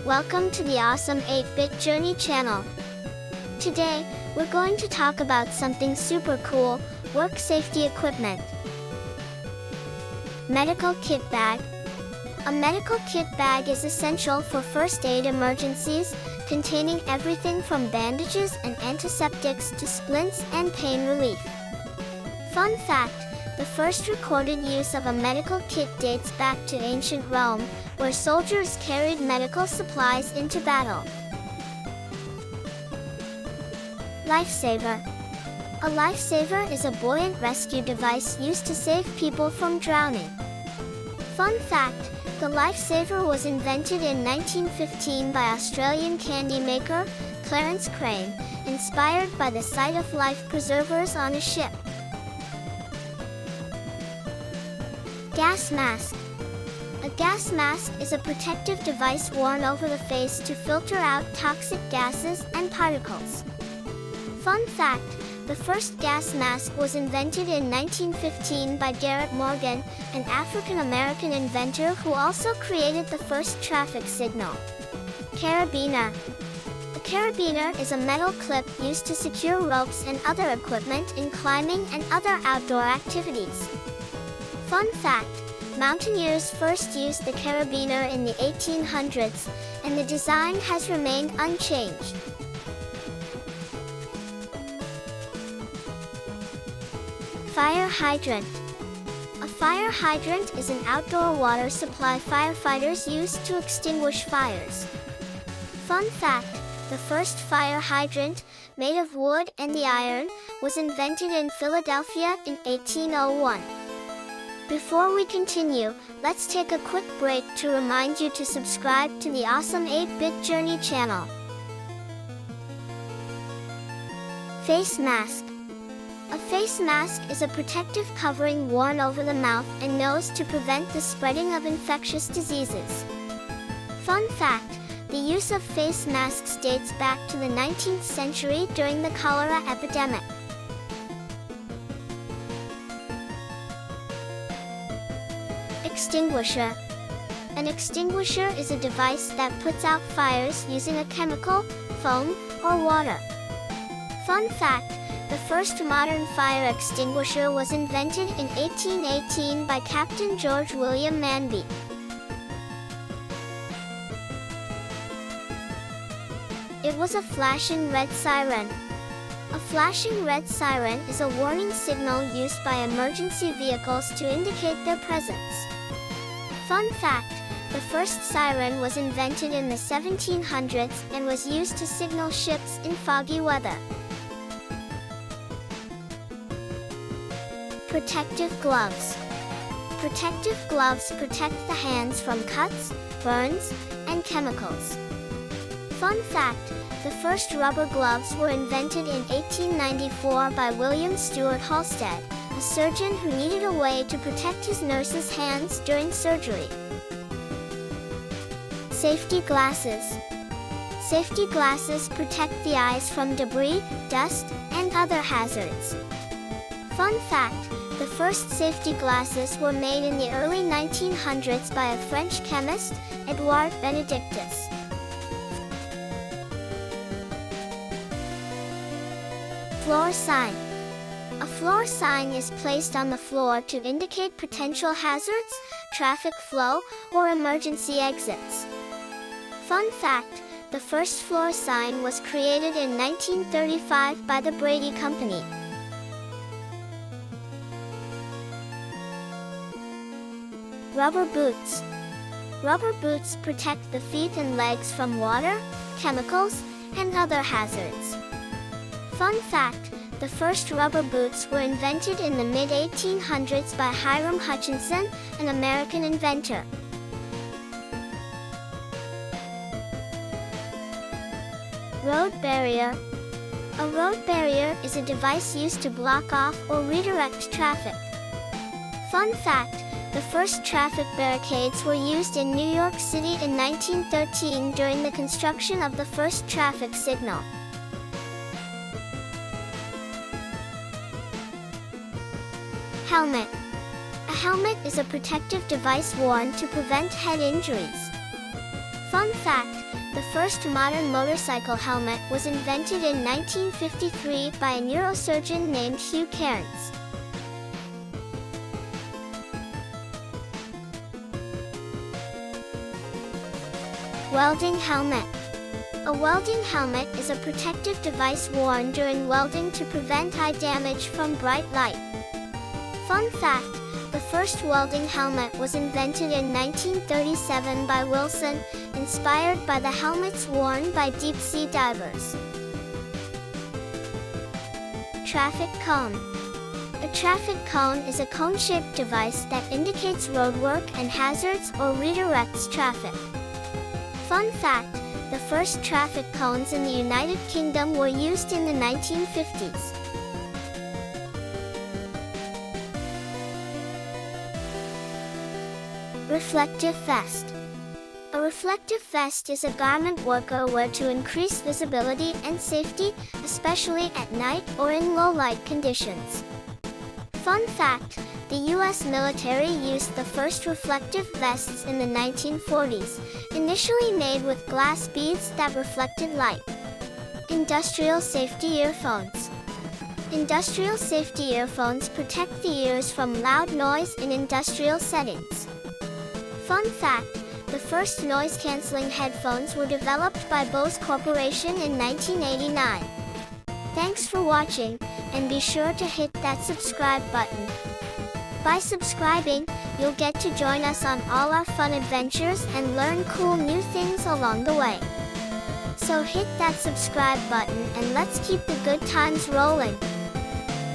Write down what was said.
Welcome to the awesome 8-Bit Journey channel. Today, we're going to talk about something super cool, work safety equipment. Medical kit bag. A medical kit bag is essential for first aid emergencies, containing everything from bandages and antiseptics to splints and pain relief. Fun fact, the first recorded use of a medical kit dates back to ancient Rome, where soldiers carried medical supplies into battle. Lifesaver. A lifesaver is a buoyant rescue device used to save people from drowning. Fun fact, the lifesaver was invented in 1915 by Australian candy maker Clarence Crane, inspired by the sight of life preservers on a ship. Gas mask. A gas mask is a protective device worn over the face to filter out toxic gases and particles. Fun fact, the first gas mask was invented in 1915 by Garrett Morgan, an African-American inventor who also created the first traffic signal. Carabiner. A carabiner is a metal clip used to secure ropes and other equipment in climbing and other outdoor activities. Fun fact, mountaineers first used the carabiner in the 1800s, and the design has remained unchanged. Fire hydrant. A fire hydrant is an outdoor water supply firefighters use to extinguish fires. Fun fact, the first fire hydrant, made of wood and the iron, was invented in Philadelphia in 1801. Before we continue, let's take a quick break to remind you to subscribe to the awesome 8-Bit Journey channel. Face mask. A face mask is a protective covering worn over the mouth and nose to prevent the spreading of infectious diseases. Fun fact, the use of face masks dates back to the 19th century during the cholera epidemic. Extinguisher. An extinguisher is a device that puts out fires using a chemical, foam, or water. Fun fact, the first modern fire extinguisher was invented in 1818 by Captain George William Manby. It was a flashing red siren. A flashing red siren is a warning signal used by emergency vehicles to indicate their presence. Fun fact, the first siren was invented in the 1700s and was used to signal ships in foggy weather. Protective gloves. Protective gloves protect the hands from cuts, burns, and chemicals. Fun fact, the first rubber gloves were invented in 1894 by William Stewart Halstead, a surgeon who needed a way to protect his nurse's hands during surgery. Safety glasses. Safety glasses protect the eyes from debris, dust, and other hazards. Fun fact, the first safety glasses were made in the early 1900s by a French chemist, Edouard Benedictus. Floor sign. A floor sign is placed on the floor to indicate potential hazards, traffic flow, or emergency exits. Fun fact, the first floor sign was created in 1935 by the Brady Company. Rubber boots. Rubber boots protect the feet and legs from water, chemicals, and other hazards. Fun fact, the first rubber boots were invented in the mid-1800s by Hiram Hutchinson, an American inventor. Road barrier. A road barrier is a device used to block off or redirect traffic. Fun fact, the first traffic barricades were used in New York City in 1913 during the construction of the first traffic signal. Helmet. A helmet is a protective device worn to prevent head injuries. Fun fact, The first modern motorcycle helmet was invented in 1953 by a neurosurgeon named Hugh Cairns. Welding helmet. A welding helmet is a protective device worn during welding to prevent eye damage from bright light. Fun fact, the first welding helmet was invented in 1937 by Wilson, inspired by the helmets worn by deep-sea divers. Traffic cone. A traffic cone is a cone-shaped device that indicates roadwork and hazards or redirects traffic. Fun fact, the first traffic cones in the United Kingdom were used in the 1950s. Reflective vest. A reflective vest is a garment worker wear to increase visibility and safety, especially at night or in low-light conditions. Fun fact, the U.S. military used the first reflective vests in the 1940s, initially made with glass beads that reflected light. Industrial safety earphones. Industrial safety earphones protect the ears from loud noise in industrial settings. Fun fact, the first noise-canceling headphones were developed by Bose Corporation in 1989. Thanks for watching, and be sure to hit that subscribe button. By subscribing, you'll get to join us on all our fun adventures and learn cool new things along the way. So hit that subscribe button and let's keep the good times rolling.